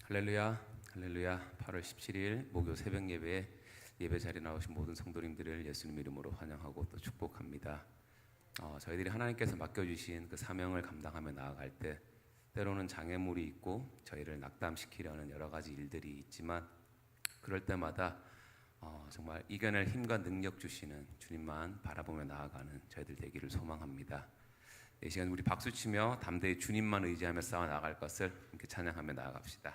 할렐루야, 할렐루야. 8월 17일 목요 새벽 예배에 예배 자리에 나오신 모든 성도님들을 예수님 이름으로 환영하고 또 축복합니다. 저희들이 하나님께서 맡겨주신 그 사명을 감당하며 나아갈 때 때로는 장애물이 있고 저희를 낙담시키려는 여러 가지 일들이 있지만 그럴 때마다 정말 이겨낼 힘과 능력 주시는 주님만 바라보며 나아가는 저희들 되기를 소망합니다. 이 시간 우리 박수치며 담대히 주님만 의지하며 싸워 나갈 것을 함께 찬양하며 나아갑시다.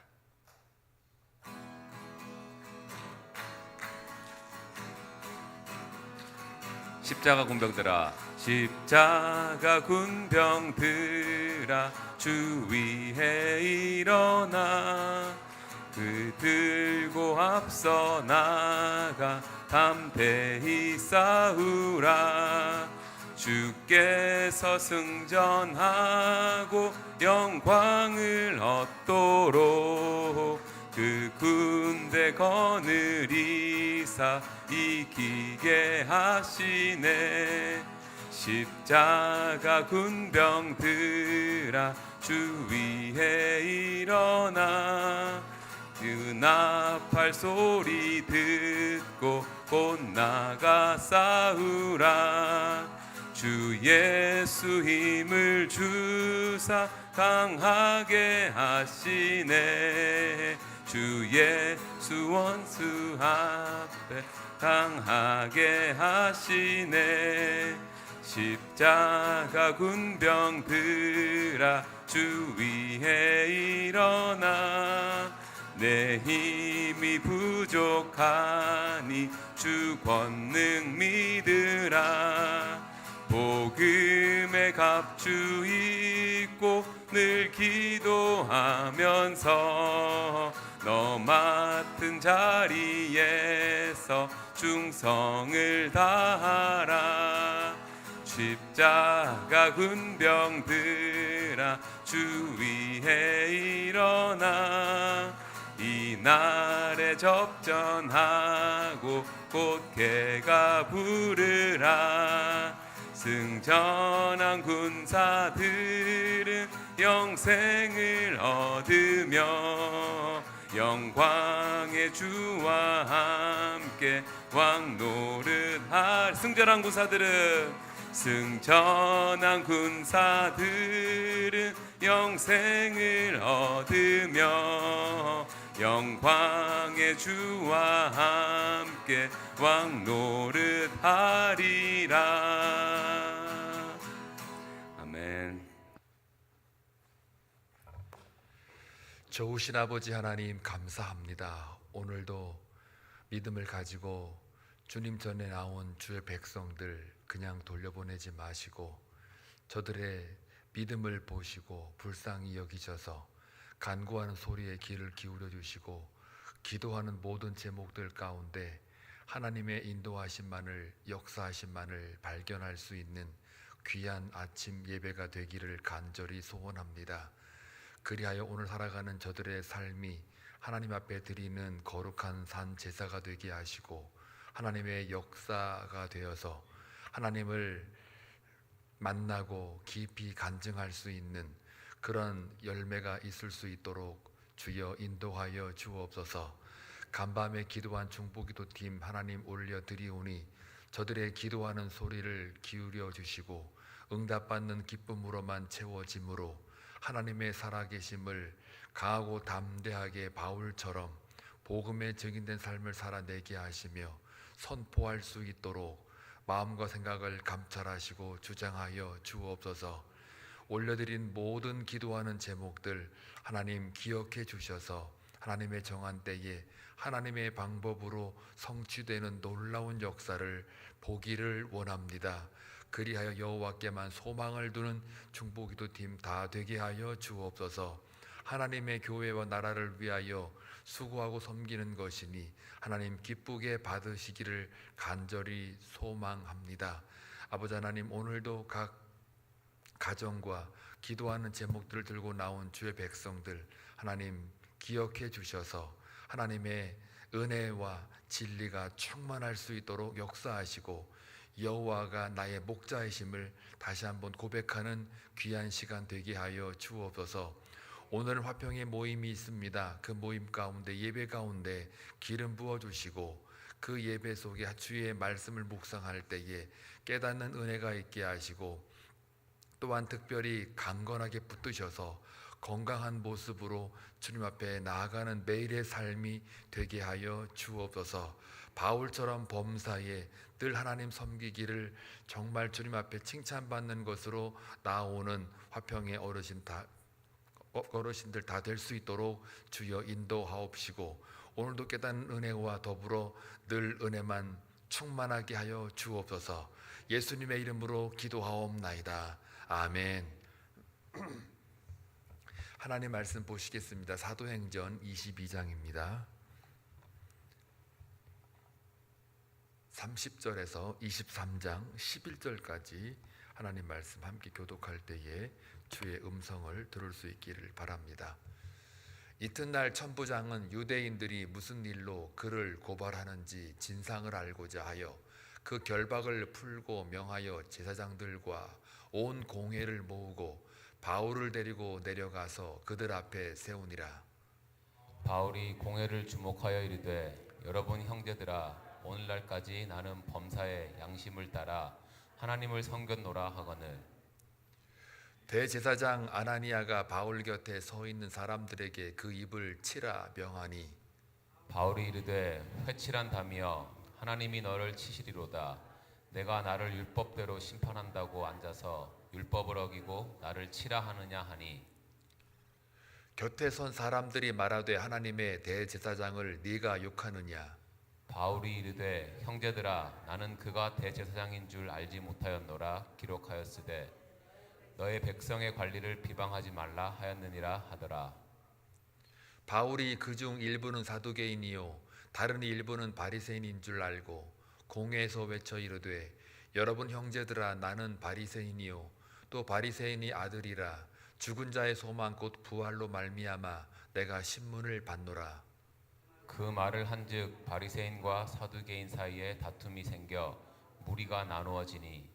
십자가 군병들아, 십자가 군병들아, 주 위에 일어나 그 들고 앞서 나가 담대히 싸우라. 주께서 승전하고 영광을 얻도록 그 군대 거느리사 이기게 하시네. 십자가 군병들아, 주 위에 일어나 그 나팔 소리 듣고 곧 나가 싸우라. 주 예수 힘을 주사 강하게 하시네. 주 예수 원수 앞에 강하게 하시네. 십자가 군병들아, 주 위에 일어나 내 힘이 부족하니 주 권능 믿으라. 복음의 갑주 입고 늘 기도하면서 너 맡은 자리에서 충성을 다하라. 십자가 군병들아, 주 위에 일어나 이날에 접전하고 곧 개가 부르라. 승전한 군사들은 영생을 얻으며 영광의 주와 함께 왕노릇할. 승전한 군사들은 영생을 얻으며 영광의 주와 함께 왕노릇하리라. 아멘. 좋으신 아버지 하나님, 감사합니다. 오늘도 믿음을 가지고 주님 전에 나온 주의 백성들 그냥 돌려보내지 마시고 저들의 믿음을 보시고 불쌍히 여기셔서 간구하는 소리에 귀를 기울여 주시고 기도하는 모든 제목들 가운데 하나님의 인도하심만을, 역사하심만을 발견할 수 있는 귀한 아침 예배가 되기를 간절히 소원합니다. 그리하여 오늘 살아가는 저들의 삶이 하나님 앞에 드리는 거룩한 산 제사가 되게 하시고 하나님의 역사가 되어서 하나님을 만나고 깊이 간증할 수 있는 그런 열매가 있을 수 있도록 주여 인도하여 주옵소서. 간밤에 기도한 중보기도팀 하나님 올려드리오니 저들의 기도하는 소리를 기울여 주시고 응답받는 기쁨으로만 채워짐으로 하나님의 살아계심을 강하고 담대하게 바울처럼 복음에 증인된 삶을 살아내게 하시며 선포할 수 있도록 마음과 생각을 감찰하시고 주장하여 주옵소서. 올려드린 모든 기도하는 제목들 하나님 기억해 주셔서 하나님의 정한 때에 하나님의 방법으로 성취되는 놀라운 역사를 보기를 원합니다. 그리하여 여호와께만 소망을 두는 중보기도팀 다 되게 하여 주옵소서. 하나님의 교회와 나라를 위하여 수고하고 섬기는 것이니 하나님 기쁘게 받으시기를 간절히 소망합니다. 아버지 하나님, 오늘도 각 가정과 기도하는 제목들을 들고 나온 주의 백성들 하나님 기억해 주셔서 하나님의 은혜와 진리가 충만할 수 있도록 역사하시고 여호와가 나의 목자이심을 다시 한번 고백하는 귀한 시간 되게 하여 주옵소서. 오늘은 화평의 모임이 있습니다. 그 모임 가운데 예배 가운데 기름 부어주시고 그 예배 속에 주의 말씀을 묵상할 때에 깨닫는 은혜가 있게 하시고 또한 특별히 강건하게 붙드셔서 건강한 모습으로 주님 앞에 나아가는 매일의 삶이 되게 하여 주옵소서. 바울처럼 범사에 늘 하나님 섬기기를 정말 주님 앞에 칭찬받는 것으로 나오는 화평의 어르신들 다 될 수 있도록 주여 인도하옵시고 오늘도 깨닫는 은혜와 더불어 늘 은혜만 충만하게 하여 주옵소서. 예수님의 이름으로 기도하옵나이다. 아멘. 하나님 말씀 보시겠습니다. 사도행전 22장입니다. 30절에서 23장 11절까지 하나님 말씀 함께 교독할 때에 주의 음성을 들을 수 있기를 바랍니다. 이튿날 천부장은 유대인들이 무슨 일로 그를 고발하는지 진상을 알고자 하여 그 결박을 풀고 명하여 제사장들과 온 공회를 모으고 바울을 데리고 내려가서 그들 앞에 세우니라. 바울이 공회를 주목하여 이르되 여러분 형제들아 오늘날까지 나는 범사의 양심을 따라 하나님을 섬겼노라 하거늘 대제사장 아나니아가 바울 곁에 서 있는 사람들에게 그 입을 치라 명하니 바울이 이르되 회칠한 담이여 하나님이 너를 치시리로다. 내가 나를 율법대로 심판한다고 앉아서 율법을 어기고 나를 치라 하느냐 하니 곁에 선 사람들이 말하되 하나님의 대제사장을 네가 욕하느냐. 바울이 이르되 형제들아 나는 그가 대제사장인 줄 알지 못하였노라 기록하였으되 너의 백성의 관리를 비방하지 말라 하였느니라 하더라. 바울이 그중 일부는 사두개인이요 다른 일부는 바리새인인 줄 알고 공회에서 외쳐 이르되 여러분 형제들아 나는 바리새인이요 또 바리새인이 아들이라 죽은 자의 소망 곧 부활로 말미암아 내가 신문을 받노라. 그 말을 한즉 바리새인과 사두개인 사이에 다툼이 생겨 무리가 나누어지니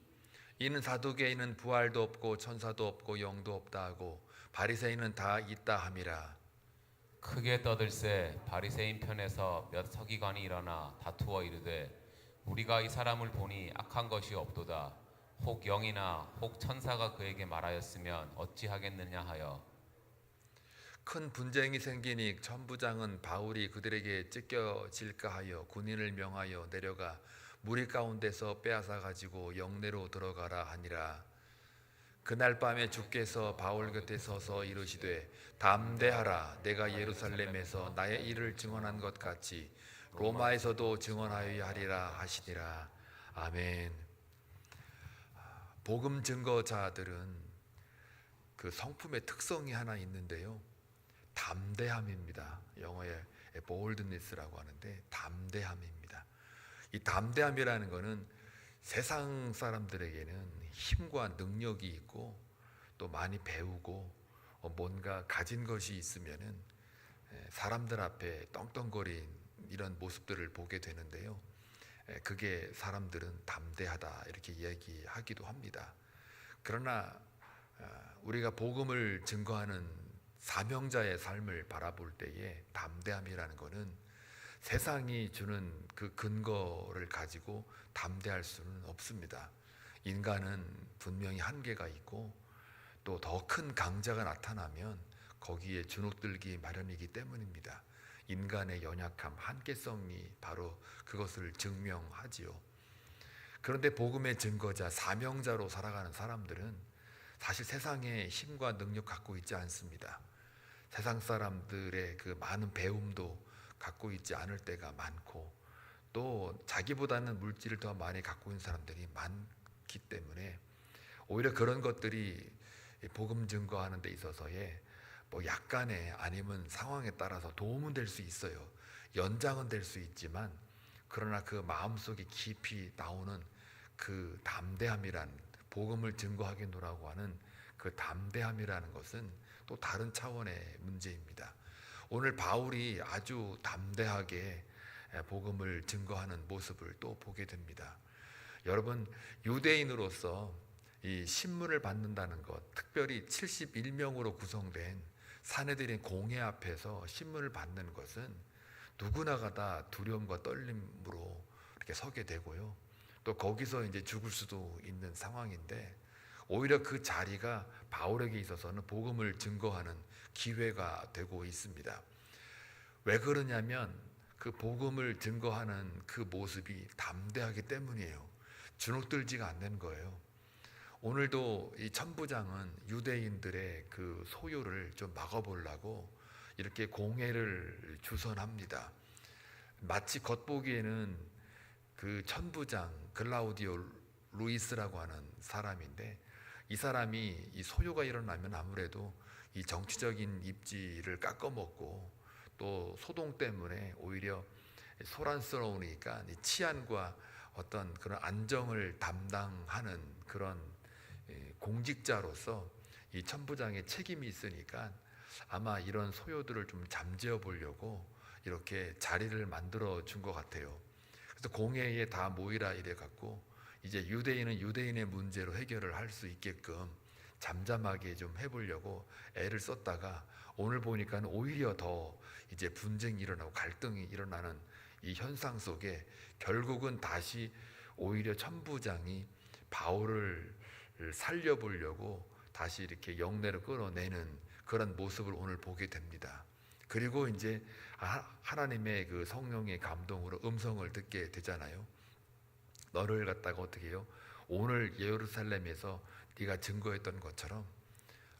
이는 사두개인은 부활도 없고 천사도 없고 영도 없다 하고 바리새인은 다 있다 함이라. 크게 떠들새 바리새인 편에서 몇 서기관이 일어나 다투어 이르되 우리가 이 사람을 보니 악한 것이 없도다. 혹 영이나 혹 천사가 그에게 말하였으면 어찌하겠느냐 하여 큰 분쟁이 생기니 천부장은 바울이 그들에게 찢겨질까 하여 군인을 명하여 내려가 무리 가운데서 빼앗아 가지고 영내로 들어가라 하니라. 그날 밤에 주께서 바울 곁에 서서 이르시되 담대하라. 내가 예루살렘에서 나의 일을 증언한 것 같이 로마에서도 증언하여야 하리라 하시니라. 아멘. 복음 증거자들은 그 성품의 특성이 하나 있는데요. 담대함입니다. 영어에 boldness라고 하는데 담대함입니다. 이 담대함이라는 것은 세상 사람들에게는 힘과 능력이 있고 또 많이 배우고 뭔가 가진 것이 있으면은 사람들 앞에 떵떵거린 이런 모습들을 보게 되는데요. 그게 사람들은 담대하다 이렇게 이야기하기도 합니다. 그러나 우리가 복음을 증거하는 사명자의 삶을 바라볼 때에 담대함이라는 것은 세상이 주는 그 근거를 가지고 담대할 수는 없습니다. 인간은 분명히 한계가 있고 또 더 큰 강자가 나타나면 거기에 주눅들기 마련이기 때문입니다. 인간의 연약함, 한계성이 바로 그것을 증명하지요. 그런데 복음의 증거자, 사명자로 살아가는 사람들은 사실 세상에 힘과 능력 갖고 있지 않습니다. 세상 사람들의 그 많은 배움도 갖고 있지 않을 때가 많고 또 자기보다는 물질을 더 많이 갖고 있는 사람들이 많기 때문에 오히려 그런 것들이 복음 증거하는 데 있어서의 뭐 약간의 아니면 상황에 따라서 도움은 될 수 있어요. 연장은 될 수 있지만 그러나 그 마음속에 깊이 나오는 그 담대함이란 복음을 증거하겠노라고 하는 그 담대함이라는 것은 또 다른 차원의 문제입니다. 오늘 바울이 아주 담대하게 복음을 증거하는 모습을 또 보게 됩니다. 여러분, 유대인으로서 이 신문을 받는다는 것, 특별히 71명으로 구성된 사내들인 공회 앞에서 신문을 받는 것은 누구나가 다 두려움과 떨림으로 이렇게 서게 되고요. 또 거기서 이제 죽을 수도 있는 상황인데 오히려 그 자리가 바울에게 있어서는 복음을 증거하는 기회가 되고 있습니다. 왜 그러냐면 그 복음을 증거하는 그 모습이 담대하기 때문이에요. 주눅들지가 않는 거예요. 오늘도 이 천부장은 유대인들의 그 소요를 좀 막아보려고 이렇게 공회를 주선합니다. 마치 겉보기에는 그 천부장 글라우디오 루이스라고 하는 사람인데 이 사람이 이 소요가 일어나면 아무래도 이 정치적인 입지를 깎아먹고 또 소동 때문에 오히려 소란스러우니까 이 치안과 어떤 그런 안정을 담당하는 그런 공직자로서 이 천부장의 책임이 있으니까 아마 이런 소요들을 좀 잠재워 보려고 이렇게 자리를 만들어 준 것 같아요. 그래서 공회에 다 모이라 이래 갖고 이제 유대인은 유대인의 문제로 해결을 할 수 있게끔 잠잠하게 좀 해보려고 애를 썼다가 오늘 보니까는 오히려 더 이제 분쟁이 일어나고 갈등이 일어나는 이 현상 속에 결국은 다시 오히려 천부장이 바울을 살려보려고 다시 이렇게 영내로 끌어내는 그런 모습을 오늘 보게 됩니다. 그리고 이제 하나님의 그 성령의 감동으로 음성을 듣게 되잖아요. 너를 갖다가 어떻게 해요? 오늘 예루살렘에서 네가 증거했던 것처럼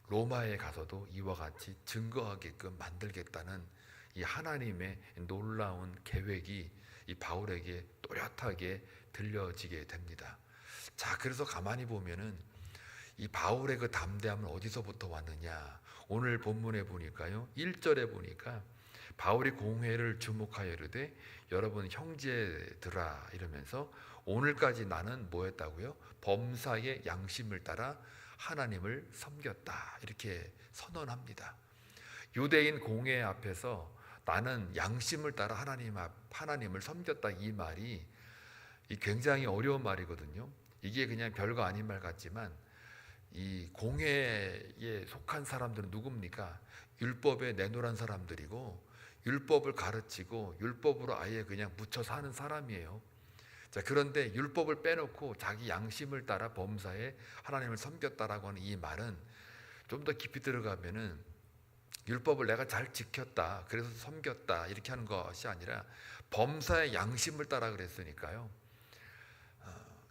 로마에 가서도 이와 같이 증거하게끔 만들겠다는 이 하나님의 놀라운 계획이 이 바울에게 또렷하게 들려지게 됩니다. 자, 그래서 가만히 보면은 이 바울의 그 담대함은 어디서부터 왔느냐? 오늘 본문에 보니까요, 1절에 보니까 바울이 공회를 주목하여 이르되 여러분 형제들아 이러면서 오늘까지 나는 뭐 했다고요? 범사의 양심을 따라 하나님을 섬겼다 이렇게 선언합니다. 유대인 공회 앞에서 나는 양심을 따라 하나님을 섬겼다 이 말이 굉장히 어려운 말이거든요. 이게 그냥 별거 아닌 말 같지만 이 공회에 속한 사람들은 누굽니까? 율법에 내놓은 사람들이고 율법을 가르치고 율법으로 아예 그냥 묻혀 사는 사람이에요. 자, 그런데 율법을 빼놓고 자기 양심을 따라 범사에 하나님을 섬겼다라고 하는 이 말은 좀 더 깊이 들어가면은 율법을 내가 잘 지켰다 그래서 섬겼다 이렇게 하는 것이 아니라 범사의 양심을 따라 그랬으니까요.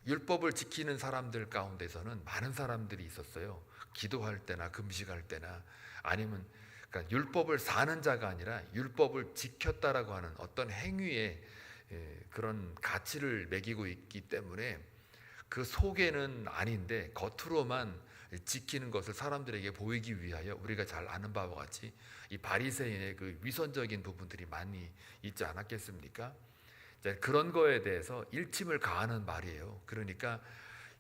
율법을 지키는 사람들 가운데서는 많은 사람들이 있었어요. 기도할 때나 금식할 때나 아니면 그러니까 율법을 사는 자가 아니라 율법을 지켰다라고 하는 어떤 행위에 그런 가치를 매기고 있기 때문에 그 속에는 아닌데 겉으로만 지키는 것을 사람들에게 보이기 위하여 우리가 잘 아는 바와 같이 이 바리새인의 그 위선적인 부분들이 많이 있지 않았겠습니까? 그런 거에 대해서 일침을 가하는 말이에요. 그러니까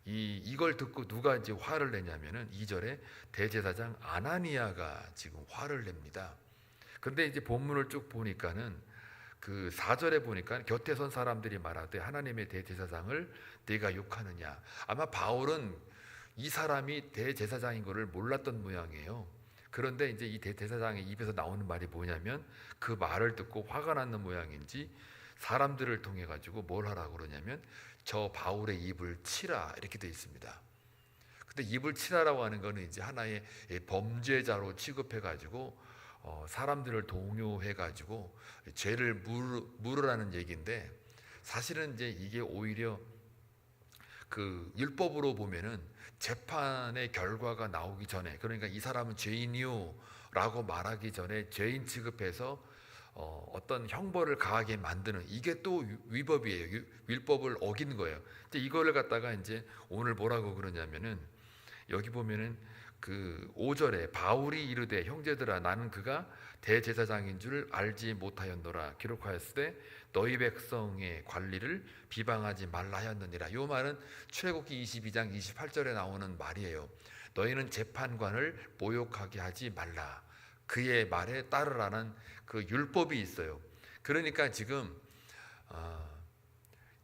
이걸 듣고 누가 이제 화를 내냐면은 2절에 대제사장 아나니아가 지금 화를 냅니다. 그런데 이제 본문을 쭉 보니까는 그 4절에 보니까 곁에 선 사람들이 말하되 하나님의 대제사장을 네가 욕하느냐. 아마 바울은 이 사람이 대제사장인 것을 몰랐던 모양이에요. 그런데 이제 이 대제사장의 입에서 나오는 말이 뭐냐면 그 말을 듣고 화가 났는 모양인지 사람들을 통해 가지고 뭘 하라고 그러냐면 저 바울의 입을 치라 이렇게 되어 있습니다. 근데 입을 치라라고 하는 거는 이제 하나의 범죄자로 취급해 가지고 사람들을 동요해 가지고 죄를 물으라는 얘기인데 사실은 이제 이게 오히려 그 율법으로 보면은 재판의 결과가 나오기 전에 그러니까 이 사람은 죄인이요라고 말하기 전에 죄인 취급해서 어떤 형벌을 가하게 만드는 이게 또 위법이에요. 율법을 어긴 거예요. 근데 이거를 갖다가 이제 오늘 뭐라고 그러냐면은 여기 보면은 그 5절에 바울이 이르되 형제들아 나는 그가 대제사장인 줄 알지 못하였노라 기록하였을 때 너희 백성의 관리를 비방하지 말라 하였느니라. 이 말은 출애굽기 22장 28절에 나오는 말이에요. 너희는 재판관을 모욕하게 하지 말라. 그의 말에 따르라는 그 율법이 있어요. 그러니까 지금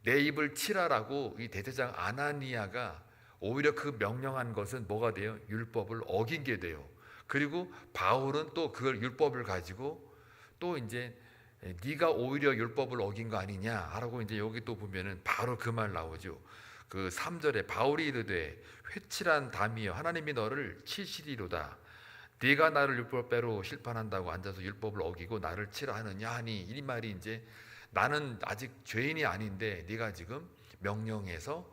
내 입을 치라라고 이 대제사장 아나니아가 오히려 그 명령한 것은 뭐가 돼요? 율법을 어긴 게 돼요. 그리고 바울은 또 그걸 율법을 가지고 또 이제 네가 오히려 율법을 어긴 거 아니냐라고 이제 여기 또 보면은 바로 그 말 나오죠. 그 3절에 바울이 이르되 회칠한 담이여 하나님이 너를 치시리로다. 네가 나를 율법대로 심판한다고 앉아서 율법을 어기고 나를 치라 하느냐 하니, 이 말이 이제 나는 아직 죄인이 아닌데 네가 지금 명령해서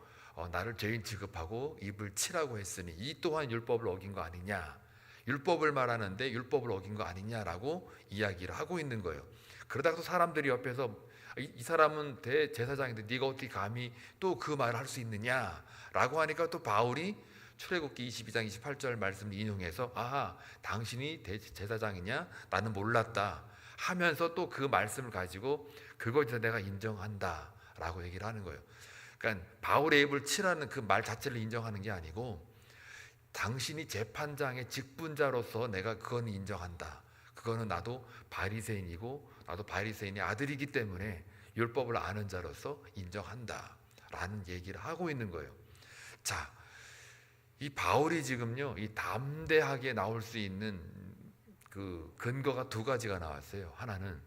나를 죄인 취급하고 입을 치라고 했으니 이 또한 율법을 어긴 거 아니냐, 율법을 말하는데 율법을 어긴 거 아니냐라고 이야기를 하고 있는 거예요. 그러다가 또 사람들이 옆에서 이 사람은 대제사장인데 네가 어떻게 감히 또 그 말을 할 수 있느냐라고 하니까 또 바울이 출애굽기 22장 28절 말씀을 인용해서 당신이 대제사장이냐? 나는 몰랐다 하면서 또 그 말씀을 가지고 그것에 내가 인정한다 라고 얘기를 하는 거예요. 그러니까 바울의 입을 치라는 그 말 자체를 인정하는 게 아니고 당신이 재판장의 직분자로서 내가 그건 인정한다. 그거는 나도 바리새인이고 나도 바리새인의 아들이기 때문에 율법을 아는 자로서 인정한다 라는 얘기를 하고 있는 거예요. 자, 이 바울이 지금요, 이 담대하게 나올 수 있는 그 근거가 두 가지가 나왔어요. 하나는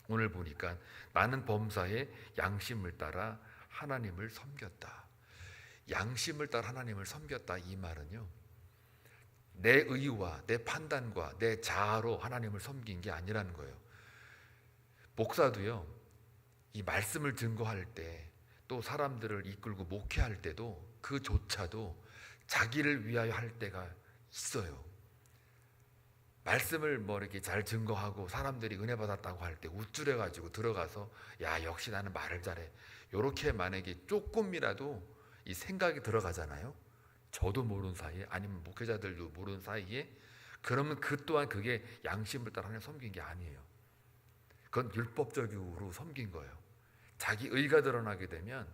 오늘 보니까 나는 범사에 양심을 따라 하나님을 섬겼다. 양심을 따라 하나님을 섬겼다, 이 말은요, 내 의와 내 판단과 내 자아로 하나님을 섬긴 게 아니라는 거예요. 목사도요, 이 말씀을 증거할 때 또 사람들을 이끌고 목회할 때도 그조차도 자기를 위하여 할 때가 있어요. 말씀을 뭐 이렇게 잘 증거하고 사람들이 은혜 받았다고 할 때 우쭐해 가지고 들어가서 야, 역시 나는 말을 잘해, 요렇게 만약에 조금이라도 이 생각이 들어가잖아요. 저도 모르는 사이에, 아니면 목회자들도 모르는 사이에, 그러면 그 또한 그게 양심을 따라 하나님 섬긴 게 아니에요. 그건 율법적으로 섬긴 거예요. 자기 의가 드러나게 되면,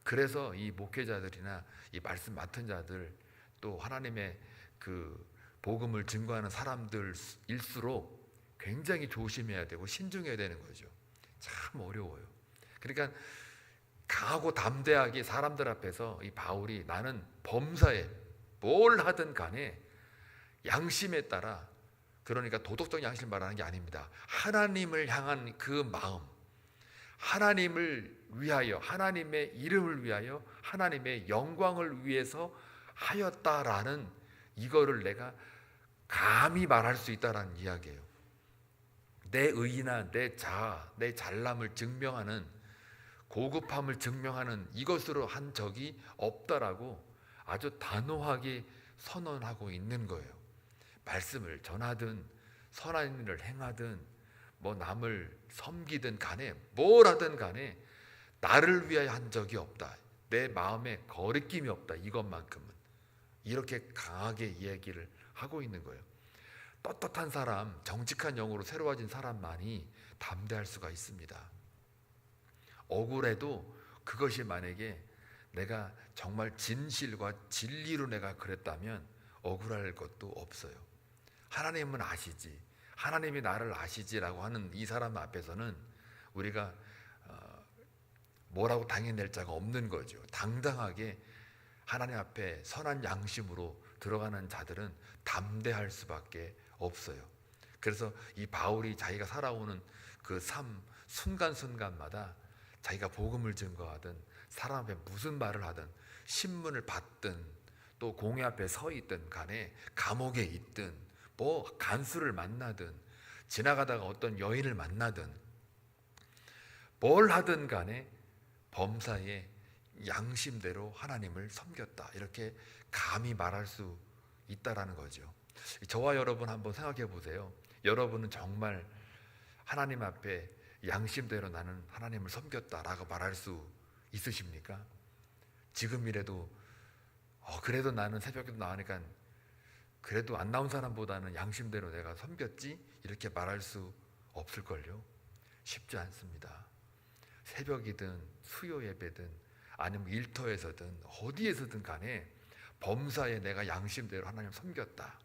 그래서 이 목회자들이나 이 말씀 맡은 자들, 또 하나님의 그 복음을 증거하는 사람들일수록 굉장히 조심해야 되고 신중해야 되는 거죠. 참 어려워요. 그러니까 강하고 담대하게 사람들 앞에서 이 바울이 나는 범사에 뭘 하든 간에 양심에 따라, 그러니까 도덕적 양심을 말하는 게 아닙니다. 하나님을 향한 그 마음, 하나님을 위하여, 하나님의 이름을 위하여, 하나님의 영광을 위해서 하였다라는 이거를 내가 감히 말할 수 있다라는 이야기예요. 내 의나 내 자아, 내 잘남을 증명하는, 고급함을 증명하는 이것으로 한 적이 없다라고 아주 단호하게 선언하고 있는 거예요. 말씀을 전하든 선한 일을 행하든 뭐 남을 섬기든 간에 뭘 하든 간에 나를 위하여 한 적이 없다, 내 마음에 거리낌이 없다, 이것만큼은, 이렇게 강하게 이야기를 하고 있는 거예요. 떳떳한 사람, 정직한 영으로 새로워진 사람만이 담대할 수가 있습니다. 억울해도 그것이 만약에 내가 정말 진실과 진리로 내가 그랬다면 억울할 것도 없어요. 하나님은 아시지, 하나님이 나를 아시지라고 하는 이 사람 앞에서는 우리가 뭐라고 당해낼 자가 없는 거죠. 당당하게 하나님 앞에 선한 양심으로 들어가는 자들은 담대할 수밖에 없어요. 그래서 이 바울이 자기가 살아오는 그 삶 순간순간마다 자기가 복음을 증거하든 사람 앞에 무슨 말을 하든, 신문을 받든 또 공회 앞에 서 있든 간에, 감옥에 있든 뭐 간수를 만나든 지나가다가 어떤 여인을 만나든 뭘 하든 간에 범사에 양심대로 하나님을 섬겼다, 이렇게 감히 말할 수 있다라는 거죠. 저와 여러분 한번 생각해 보세요. 여러분은 정말 하나님 앞에 양심대로 나는 하나님을 섬겼다라고 말할 수 있으십니까? 지금이라도 그래도 나는 새벽에도 나오니까 그래도 안 나온 사람보다는 양심대로 내가 섬겼지, 이렇게 말할 수 없을걸요. 쉽지 않습니다. 새벽이든 수요 예배든 아니면 일터에서든 어디에서든 간에 범사에 내가 양심대로 하나님 섬겼다,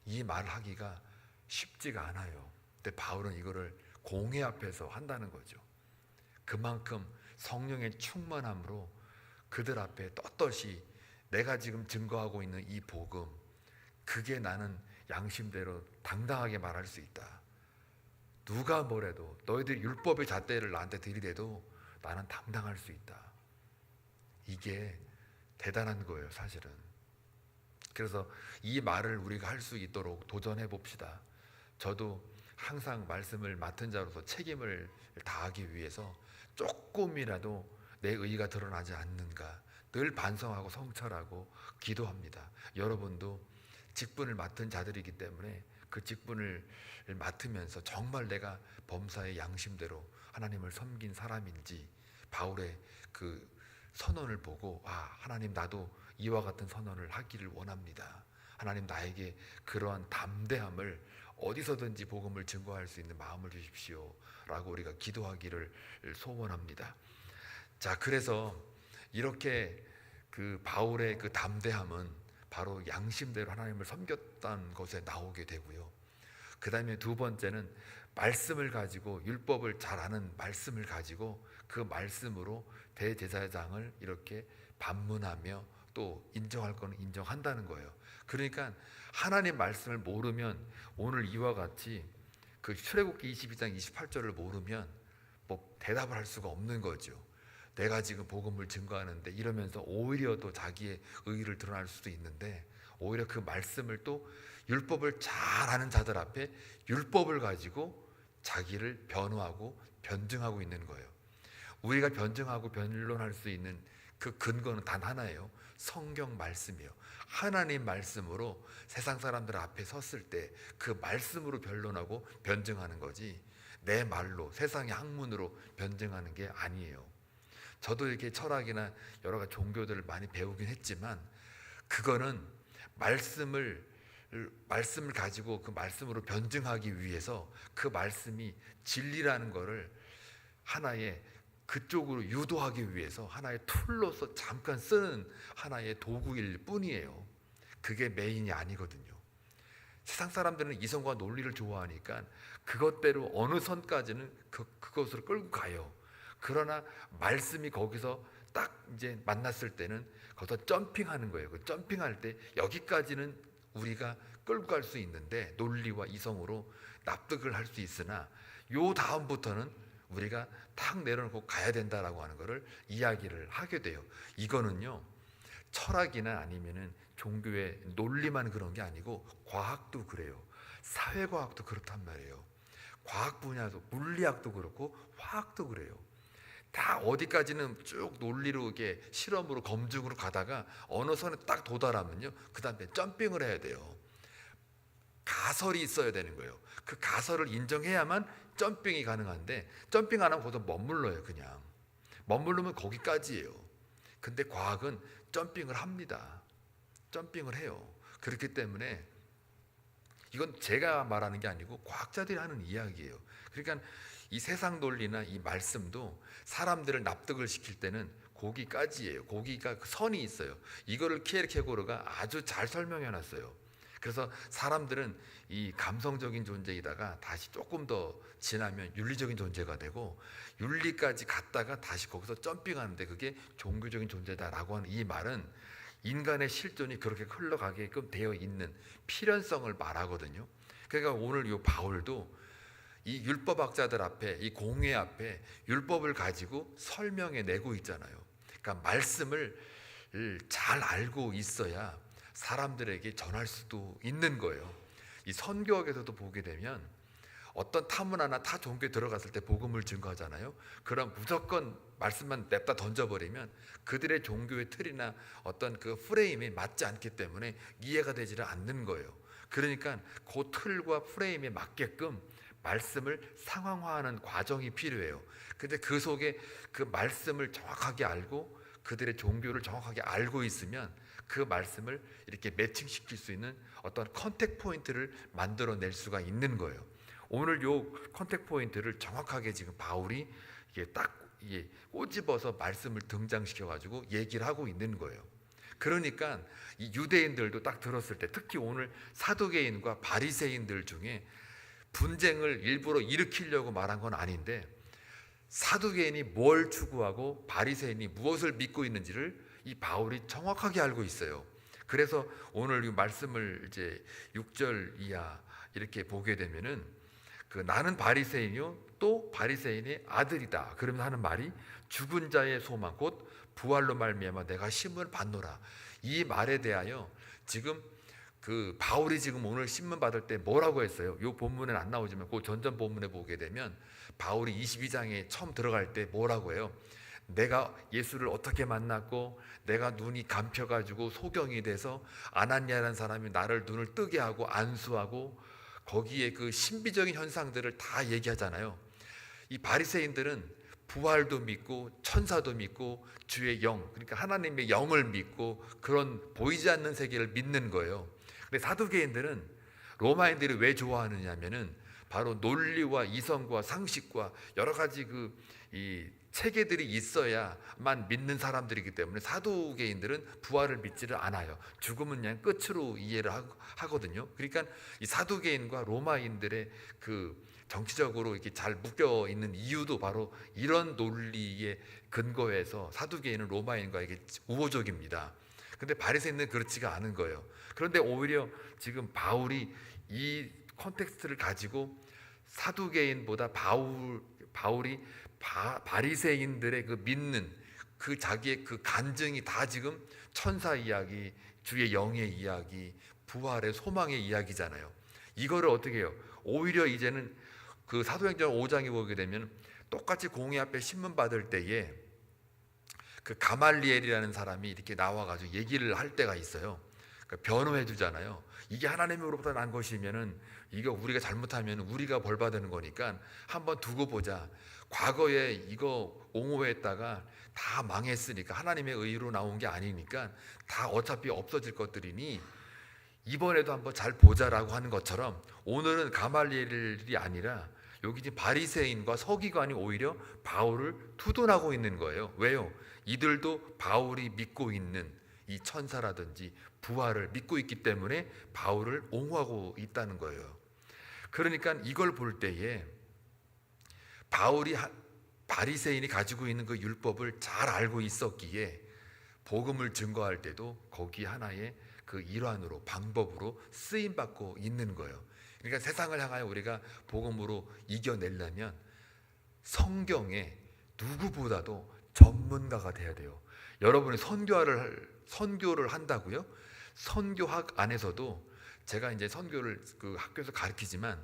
이 말을 하기가 쉽지가 않아요. 근데 바울은 이거를 공회 앞에서 한다는 거죠. 그만큼 성령의 충만함으로 그들 앞에 떳떳이 내가 지금 증거하고 있는 이 복음, 그게 나는 양심대로 당당하게 말할 수 있다. 누가 뭐래도 너희들이 율법의 잣대를 나한테 들이대도 나는 당당할 수 있다. 이게 대단한 거예요, 사실은. 그래서 이 말을 우리가 할 수 있도록 도전해 봅시다. 저도 항상 말씀을 맡은 자로서 책임을 다하기 위해서 조금이라도 내 의의가 드러나지 않는가 늘 반성하고 성찰하고 기도합니다. 여러분도 직분을 맡은 자들이기 때문에 그 직분을 맡으면서 정말 내가 범사의 양심대로 하나님을 섬긴 사람인지 바울의 그 선언을 보고 하나님 나도 이와 같은 선언을 하기를 원합니다. 하나님 나에게 그러한 담대함을 어디서든지 복음을 증거할 수 있는 마음을 주십시오 라고 우리가 기도하기를 소원합니다. 자, 그래서 이렇게 그 바울의 그 담대함은 바로 양심대로 하나님을 섬겼다는 것에 나오게 되고요. 그 다음에 두 번째는 말씀을 가지고, 율법을 잘 아는 말씀을 가지고 그 말씀으로 대제사장을 이렇게 반문하며 또 인정할 거는 인정한다는 거예요. 그러니까 하나님 말씀을 모르면 오늘 이와 같이 그 출애굽기 22장 28절을 모르면 뭐 대답을 할 수가 없는 거죠. 내가 지금 복음을 증거하는데 이러면서 오히려 또 자기의 의의를 드러날 수도 있는데, 오히려 그 말씀을 또 율법을 잘 아는 자들 앞에 율법을 가지고 자기를 변호하고 변증하고 있는 거예요. 우리가 변증하고 변론할 수 있는 그 근거는 단 하나예요. 성경 말씀이에요. 하나님 말씀으로 세상 사람들 앞에 섰을 때 그 말씀으로 변론하고 변증하는 거지, 내 말로 세상의 학문으로 변증하는 게 아니에요. 저도 이렇게 철학이나 여러 가지 종교들을 많이 배우긴 했지만 그거는 말씀을 가지고 그 말씀으로 변증하기 위해서 그 말씀이 진리라는 거를 하나의 그쪽으로 유도하기 위해서 하나의 툴로서 잠깐 쓰는 하나의 도구일 뿐이에요. 그게 메인이 아니거든요. 세상 사람들은 이성과 논리를 좋아하니까 그것대로 어느 선까지는 그것으로 끌고 가요. 그러나 말씀이 거기서 딱 이제 만났을 때는 거기서 점핑하는 거예요. 그 점핑할 때 여기까지는 우리가 끌고 갈 수 있는데 논리와 이성으로 납득을 할 수 있으나 요 다음부터는 우리가 탁 내려놓고 가야 된다라고 하는 것을 이야기를 하게 돼요. 이거는요, 철학이나 아니면은 종교의 논리만 그런 게 아니고 과학도 그래요. 사회과학도 그렇단 말이에요. 과학 분야도, 물리학도 그렇고 화학도 그래요. 다 어디까지는 쭉 논리로 이렇게 실험으로 검증으로 가다가 어느 선에 딱 도달하면요, 그 다음에 점핑을 해야 돼요. 가설이 있어야 되는 거예요. 그 가설을 인정해야만 점핑이 가능한데, 점핑 안 하면 거기서 머물러요. 그냥 머무르면 거기까지예요. 근데 과학은 점핑을 합니다. 점핑을 해요. 그렇기 때문에 이건 제가 말하는 게 아니고 과학자들이 하는 이야기예요. 그러니까 이 세상 논리나 이 말씀도 사람들을 납득을 시킬 때는 거기까지예요. 거기가 선이 있어요. 이거를 키에르케고르가 아주 잘 설명해 놨어요. 그래서 사람들은 이 감성적인 존재이다가 다시 조금 더 지나면 윤리적인 존재가 되고, 윤리까지 갔다가 다시 거기서 점핑하는데 그게 종교적인 존재다라고 하는 이 말은 인간의 실존이 그렇게 흘러가게끔 되어 있는 필연성을 말하거든요. 그러니까 오늘 이 바울도 이 율법학자들 앞에, 이 공회 앞에 율법을 가지고 설명해 내고 있잖아요. 그러니까 말씀을 잘 알고 있어야 사람들에게 전할 수도 있는 거예요. 이 선교학에서도 보게 되면 어떤 타문화나 타 종교에 들어갔을 때 복음을 증거하잖아요. 그럼 무조건 말씀만 냅다 던져버리면 그들의 종교의 틀이나 어떤 그 프레임이 맞지 않기 때문에 이해가 되지를 않는 거예요. 그러니까 그 틀과 프레임에 맞게끔 말씀을 상황화하는 과정이 필요해요. 근데 그 속에 그 말씀을 정확하게 알고 그들의 종교를 정확하게 알고 있으면 그 말씀을 이렇게 매칭시킬 수 있는 어떤 컨택 포인트를 만들어낼 수가 있는 거예요. 오늘 요 컨택 포인트를 정확하게 지금 바울이 이게 딱 이게 꼬집어서 말씀을 등장시켜 가지고 얘기를 하고 있는 거예요. 그러니까 이 유대인들도 딱 들었을 때, 특히 오늘 사두개인과 바리새인들 중에 분쟁을 일부러 일으키려고 말한 건 아닌데, 사두개인이 뭘 추구하고 바리새인이 무엇을 믿고 있는지를 이 바울이 정확하게 알고 있어요. 그래서 오늘 이 말씀을 이제 6절 이하 이렇게 보게 되면은 그 나는 바리새인이요 또 바리새인의 아들이다. 그러면 하는 말이 죽은 자의 소망 곧 부활로 말미암아 내가 심을 받노라. 이 말에 대하여 지금 그 바울이 지금 오늘 신문 받을 때 뭐라고 했어요? 이 본문에는 안 나오지만 그 전전 본문에 보게 되면 바울이 22장에 처음 들어갈 때 뭐라고 해요? 내가 예수를 어떻게 만났고 내가 눈이 감혀가지고 소경이 돼서 아나니아라는 사람이 나를 눈을 뜨게 하고 안수하고 거기에 그 신비적인 현상들을 다 얘기하잖아요. 이 바리새인들은 부활도 믿고 천사도 믿고 주의 영, 그러니까 하나님의 영을 믿고 그런 보이지 않는 세계를 믿는 거예요. 근데 사두개인들은 로마인들이 왜 좋아하느냐면은 바로 논리와 이성과 상식과 여러 가지 이 체계들이 있어야만 믿는 사람들이기 때문에 사두개인들은 부활을 믿지를 않아요. 죽음은 그냥 끝으로 이해를 하거든요. 그러니까 이 사두개인과 로마인들의 그 정치적으로 이렇게 잘 묶여 있는 이유도 바로 이런 논리에 근거해서 사두개인은 로마인과에게 우호적입니다. 근데 바리새인은 그렇지가 않은 거예요. 그런데 오히려 지금 바울이 이 컨텍스트를 가지고 사두개인보다 바울이 바리새인들의 그 믿는 그 자기의 그 간증이 다 지금 천사 이야기, 주의 영의 이야기, 부활의 소망의 이야기잖아요. 이거를 어떻게 해요? 오히려 이제는 그 사도행전 5장에 보게 되면 똑같이 공회 앞에 신문 받을 때에 그 가말리엘이라는 사람이 이렇게 나와가지고 얘기를 할 때가 있어요. 그러니까 변호해 주잖아요. 이게 하나님으로부터 난 것이면은 이거 우리가 잘못하면 우리가 벌 받는 거니까 한번 두고 보자. 과거에 이거 옹호했다가 다 망했으니까 하나님의 의로 나온 게 아니니까 다 어차피 없어질 것들이니 이번에도 한번 잘 보자라고 하는 것처럼 오늘은 가말리엘이 아니라 여기 이제 바리새인과 서기관이 오히려 바울을 투돈하고 있는 거예요. 왜요? 이들도 바울이 믿고 있는 이 천사라든지 부활을 믿고 있기 때문에 바울을 옹호하고 있다는 거예요. 그러니까 이걸 볼 때에 바리새인이 가지고 있는 그 율법을 잘 알고 있었기에 복음을 증거할 때도 거기 하나의 그 일환으로 방법으로 쓰임 받고 있는 거예요. 그러니까 세상을 향하여 우리가 복음으로 이겨내려면 성경에 누구보다도 전문가가 돼야 돼요. 여러분이 선교를 한다고요? 선교학 안에서도 제가 이제 선교를 그 학교에서 가르치지만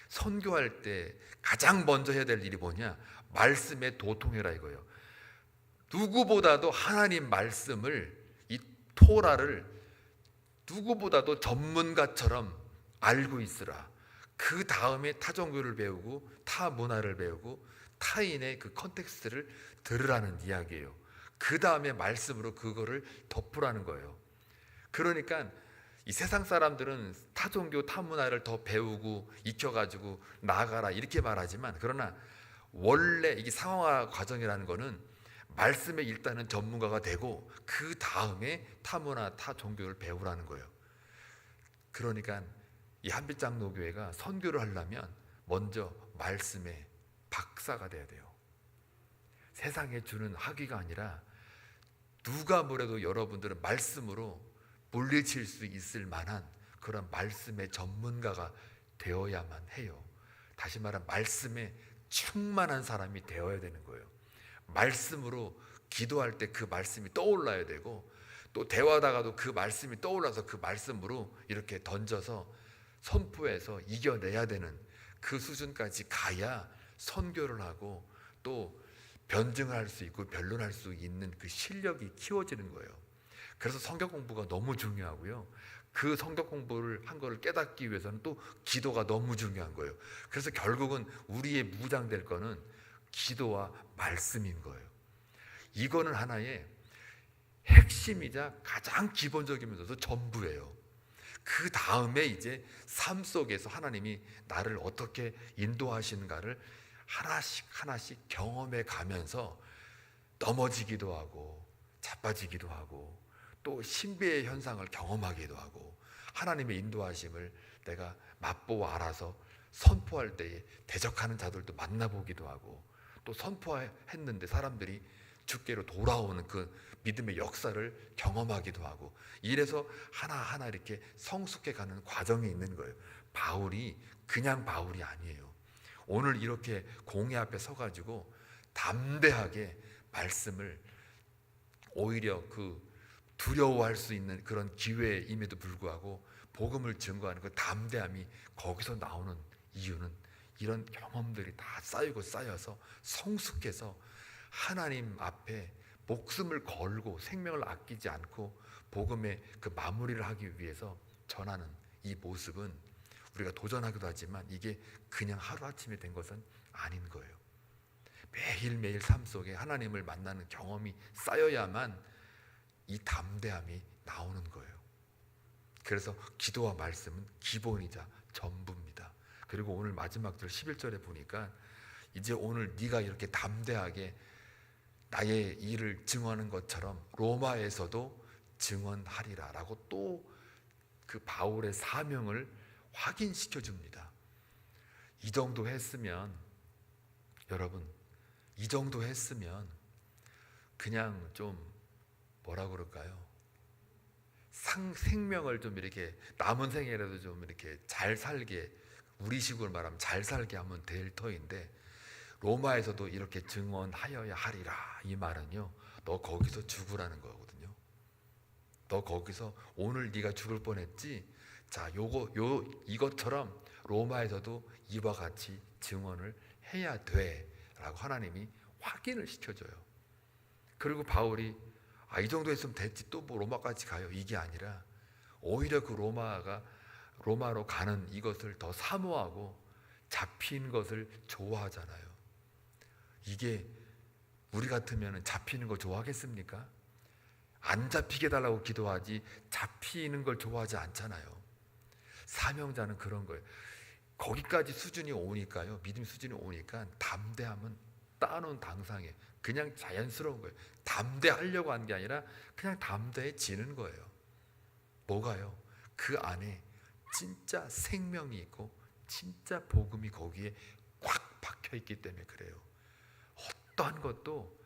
선교할 때 가장 먼저 해야 될 일이 뭐냐? 말씀에 도통해라 이거예요. 누구보다도 하나님 말씀을 이 토라를 누구보다도 전문가처럼 알고 있으라. 그 다음에 타종교를 배우고 타 문화를 배우고 타인의 그 컨텍스트를 들으라는 이야기예요. 그 다음에 말씀으로 그거를 덮으라는 거예요. 그러니까 이 세상 사람들은 타종교 타문화를 더 배우고 익혀가지고 나아가라 이렇게 말하지만 그러나 원래 이게 상황화 과정이라는 거는 말씀에 일단은 전문가가 되고 그 다음에 타문화 타종교를 배우라는 거예요. 그러니까 이 한빛장로교회가 선교를 하려면 먼저 말씀에 박사가 돼야 돼요. 세상에 주는 학위가 아니라 누가 뭐래도 여러분들은 말씀으로 물리칠 수 있을 만한 그런 말씀의 전문가가 되어야만 해요. 다시 말하면 말씀에 충만한 사람이 되어야 되는 거예요. 말씀으로 기도할 때 그 말씀이 떠올라야 되고 또 대화하다가도 그 말씀이 떠올라서 그 말씀으로 이렇게 던져서 선포해서 이겨내야 되는 그 수준까지 가야 선교를 하고 또 변증할 수 있고 변론할 수 있는 그 실력이 키워지는 거예요. 그래서 성경 공부가 너무 중요하고요. 그 성경 공부를 한 거를 깨닫기 위해서는 또 기도가 너무 중요한 거예요. 그래서 결국은 우리의 무장될 거는 기도와 말씀인 거예요. 이거는 하나의 핵심이자 가장 기본적이면서도 전부예요. 그 다음에 이제 삶 속에서 하나님이 나를 어떻게 인도하시는가를 하나씩 경험해 가면서 넘어지기도 하고 자빠지기도 하고 또 신비의 현상을 경험하기도 하고 하나님의 인도하심을 내가 맛보고 알아서 선포할 때에 대적하는 자들도 만나보기도 하고 또 선포했는데 사람들이 주께로 돌아오는 그 믿음의 역사를 경험하기도 하고, 이래서 하나하나 이렇게 성숙해가는 과정이 있는 거예요. 바울이 그냥 바울이 아니에요. 오늘 이렇게 공회 앞에 서가지고 담대하게 말씀을, 오히려 그 두려워할 수 있는 그런 기회임에도 불구하고 복음을 증거하는 그 담대함이 거기서 나오는 이유는 이런 경험들이 다 쌓이고 쌓여서 성숙해서 하나님 앞에 목숨을 걸고 생명을 아끼지 않고 복음의 그 마무리를 하기 위해서 전하는 이 모습은, 우리가 도전하기도 하지만 이게 그냥 하루아침에 된 것은 아닌 거예요. 매일매일 삶 속에 하나님을 만나는 경험이 쌓여야만 이 담대함이 나오는 거예요. 그래서 기도와 말씀은 기본이자 전부입니다. 그리고 오늘 마지막 절 11절에 보니까 이제 오늘 네가 이렇게 담대하게 나의 일을 증언하는 것처럼 로마에서도 증언하리라 라고 또 그 바울의 사명을 확인시켜 줍니다. 이 정도 했으면, 여러분, 이 정도 했으면 그냥 좀 뭐라 그럴까요? 생명을 좀 이렇게 남은 생애라도 좀 이렇게 잘 살게, 우리식으로 말하면 잘 살게 하면 될 터인데, 로마에서도 이렇게 증언하여야 하리라, 이 말은요, 너 거기서 죽으라는 거거든요. 너 거기서 오늘 네가 죽을 뻔했지, 자, 이것처럼 로마에서도 이와 같이 증언을 해야 돼 라고 하나님이 확인을 시켜줘요. 그리고 바울이 이 정도 했으면 됐지, 또 뭐 로마까지 가요, 이게 아니라 오히려 그 로마로 가는 이것을 더 사모하고 잡힌 것을 좋아하잖아요. 이게 우리 같으면 잡히는 거 좋아하겠습니까? 안 잡히게 달라고 기도하지 잡히는 걸 좋아하지 않잖아요. 사명자는 그런 거예요. 거기까지 수준이 오니까요, 믿음 수준이 오니까 담대함은 따놓은 당상에 그냥 자연스러운 거예요. 담대하려고 한 게 아니라 그냥 담대해지는 거예요. 뭐가요? 그 안에 진짜 생명이 있고 진짜 복음이 거기에 꽉 박혀 있기 때문에 그래요. 어떠한 것도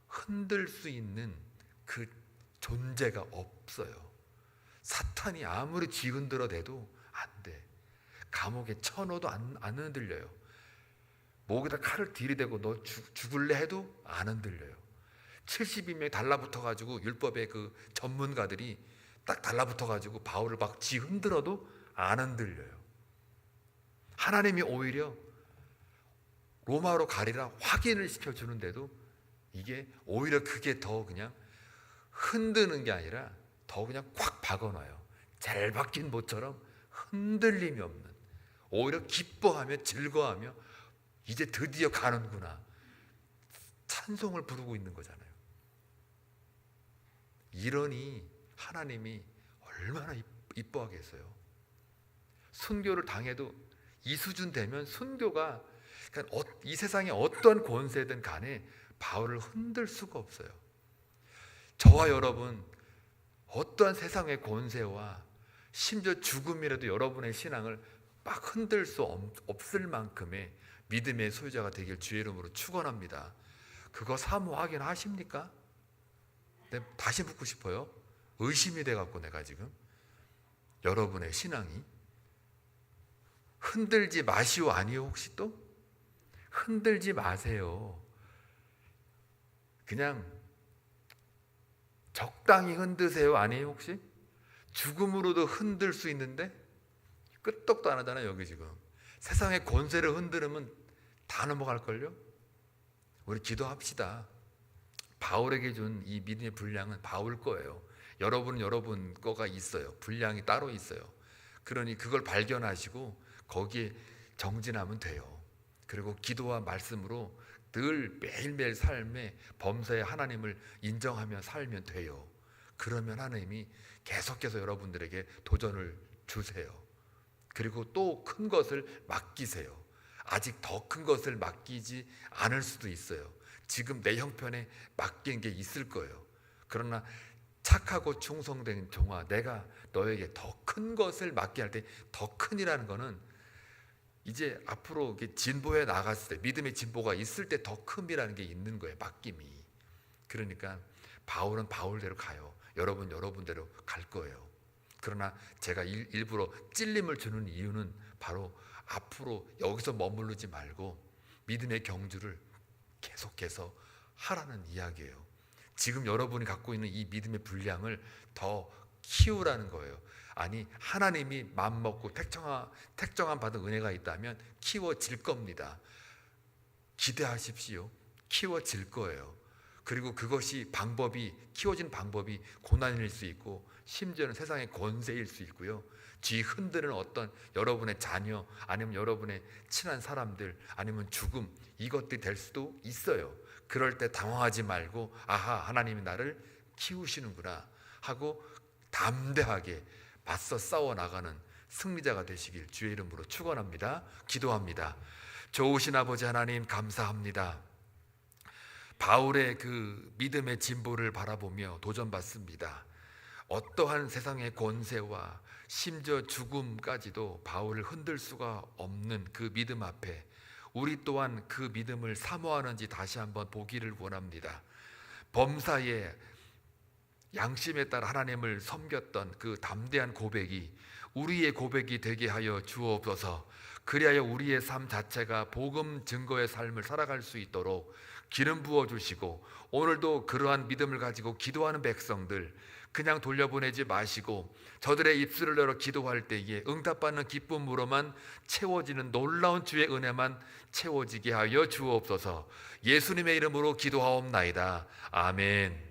흔들 수 있는 그 존재가 없어요. 사탄이 아무리 쥐흔들어대도 안 돼. 감옥에 쳐넣어도 안 흔들려요. 목에다 칼을 들이대고 너 죽을래 해도 안 흔들려요. 70인명이 달라붙어가지고 율법의 그 전문가들이 딱 달라붙어가지고 바울을 막 쥐흔들어도 안 흔들려요. 하나님이 오히려 로마로 가리라 확인을 시켜주는데도 이게 오히려 그게 더 그냥 흔드는 게 아니라 더 그냥 콱 박아놔요. 잘 박힌 못처럼 흔들림이 없는, 오히려 기뻐하며 즐거워하며 이제 드디어 가는구나, 찬송을 부르고 있는 거잖아요. 이러니 하나님이 얼마나 이뻐하겠어요. 순교를 당해도 이 수준 되면 순교가, 그러니까 이 세상에 어떤 권세든 간에 바울을 흔들 수가 없어요. 저와 여러분, 어떠한 세상의 권세와 심지어 죽음이라도 여러분의 신앙을 막 흔들 수 없을 만큼의 믿음의 소유자가 되길 주의 이름으로 축원합니다. 그거 사모하긴 하십니까? 네, 다시 묻고 싶어요. 의심이 돼갖고 내가 지금 여러분의 신앙이 흔들지 마시오 아니요? 혹시 또? 흔들지 마세요. 그냥 적당히 흔드세요 아니에요? 혹시? 죽음으로도 흔들 수 있는데 끄떡도 안 하잖아요. 여기 지금 세상의 권세를 흔들으면 다 넘어갈걸요? 우리 기도합시다. 바울에게 준 이 믿음의 분량은 바울 거예요. 여러분은 여러분 거가 있어요. 분량이 따로 있어요. 그러니 그걸 발견하시고 거기에 정진하면 돼요. 그리고 기도와 말씀으로 늘 매일매일 삶에 범사에 하나님을 인정하며 살면 돼요. 그러면 하나님이 계속해서 여러분들에게 도전을 주세요. 그리고 또 큰 것을 맡기세요. 아직 더 큰 것을 맡기지 않을 수도 있어요. 지금 내 형편에 맡긴 게 있을 거예요. 그러나 착하고 충성된 종아, 내가 너에게 더 큰 것을 맡게 할 때, 더 큰이라는 거는 이제 앞으로 진보해 나갔을 때, 믿음의 진보가 있을 때 더 큼이라는 게 있는 거예요. 맡김이. 그러니까 바울은 바울대로 가요. 여러분 여러분대로 갈 거예요. 그러나 제가 일부러 찔림을 주는 이유는 바로 앞으로 여기서 머무르지 말고 믿음의 경주를 계속해서 하라는 이야기예요. 지금 여러분이 갖고 있는 이 믿음의 분량을 더 키우라는 거예요. 아니, 하나님이 마음먹고 택정한 받은 은혜가 있다면 키워질 겁니다. 기대하십시오. 키워질 거예요. 그리고 그것이 키워진 방법이 고난일 수 있고 심지어는 세상의 권세일 수 있고요. 뒤 흔드는 어떤 여러분의 자녀, 아니면 여러분의 친한 사람들, 아니면 죽음, 이것들이 될 수도 있어요. 그럴 때 당황하지 말고 아하, 하나님이 나를 키우시는구나 하고 담대하게 맞서 싸워나가는 승리자가 되시길 주의 이름으로 축원합니다. 기도합니다. 좋으신 아버지 하나님, 감사합니다. 바울의 그 믿음의 진보를 바라보며 도전받습니다. 어떠한 세상의 권세와 심지어 죽음까지도 바울을 흔들 수가 없는 그 믿음 앞에 우리 또한 그 믿음을 사모하는지 다시 한번 보기를 원합니다. 범사에 양심에 따라 하나님을 섬겼던 그 담대한 고백이 우리의 고백이 되게 하여 주옵소서. 그리하여 우리의 삶 자체가 복음 증거의 삶을 살아갈 수 있도록 기름 부어주시고, 오늘도 그러한 믿음을 가지고 기도하는 백성들 그냥 돌려보내지 마시고 저들의 입술을 열어 기도할 때에 응답받는 기쁨으로만 채워지는 놀라운 주의 은혜만 채워지게 하여 주옵소서. 예수님의 이름으로 기도하옵나이다. 아멘.